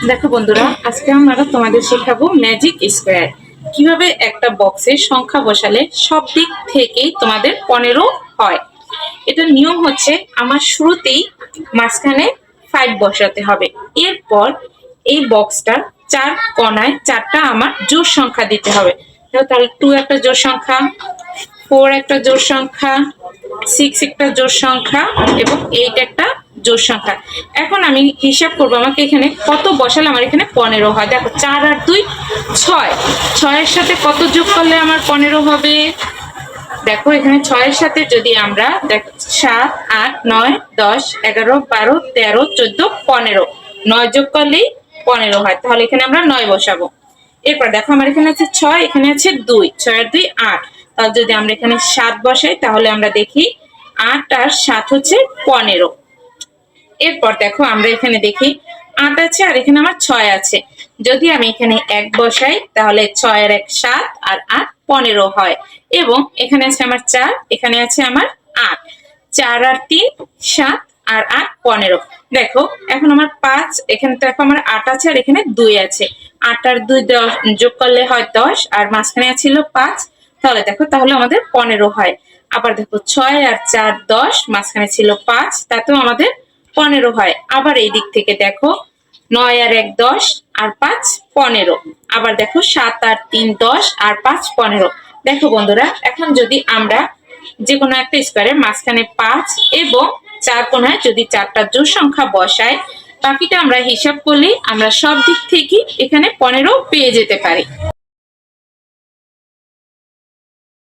দেখো বন্ধুরা, আজকে আমরা তোমাদের শেখাবো ম্যাজিক স্কোয়ার। কিভাবে একটা বক্সে সংখ্যা বসালে সব দিক থেকেই তোমাদের 15 হয়। এটার নিয়ম হচ্ছে আমার শুরুতেই মাঝখানে 5 বসাতে হবে। এরপর এই বক্সটার 4 কোণায় 4টা আমার জোড় সংখ্যা দিতে হবে। তাহলে 2 একটা জোড় সংখ্যা, 4 একটা জোড় সংখ্যা, 6 একটা জোড় সংখ্যা এবং 8 একটা জোড় সংখ্যা। এখন আমি হিসাব করবো আমাকে এখানে কত বসালে আমার এখানে 15 হয়। দেখো 4 আর 2 6, 6 এর সাথে কত যোগ করলে আমার 15 হবে? দেখো এখানে 6 এর সাথে যদি আমরা দেখো 7 8 9 10 11 12 13 14 15, 9 যোগ করলেই 15 হয়। তাহলে এখানে আমরা 9 বসাবো। এরপর দেখো আমার এখানে আছে 6, এখানে আছে 2, 6 আর 2 8। তাহলে যদি আমরা এখানে 7 বসাই তাহলে আমরা দেখি 8 আর 7 হচ্ছে 15। এরপর দেখো আমরা এখানে দেখি 8 আছে আর এখানে আমার 6 আছে। যদি আমি এখানে 1 বসাই তাহলে 6 এর 1 7 আর 8 15 হয়। এবং এখানে আছে আমার 4, এখানে আছে আমার 8, 4 আর 3 7 আর 8 15। দেখো এখন আমার 5, এখানে দেখো আমার 8 আছে আর এখানে 2 আছে। 8 আর 2 যোগ করলে হয় 10 আর মাঝখানে ছিল 5। তাহলে দেখো তাহলে আমাদের 15 হয়। আবার দেখো 6 আর 4 10, মাঝখানে ছিল 5, তাতেও আমাদের 15 হয়। আবার এই দিক থেকে দেখো 9 আর 1 10 আর 5 15। আবার দেখো 7 আর 3 10 আর 5 15। দেখো বন্ধুরা, এখন যদি আমরা যে কোনো একটা স্কোয়ারের মাঝখানে 5 এবং 4 কোণায় যদি 4টা জোড় সংখ্যা বসাই, বাকিটা আমরা হিসাব করলে আমরা সব দিক থেকে এখানে 15 পেয়ে যেতে পারি।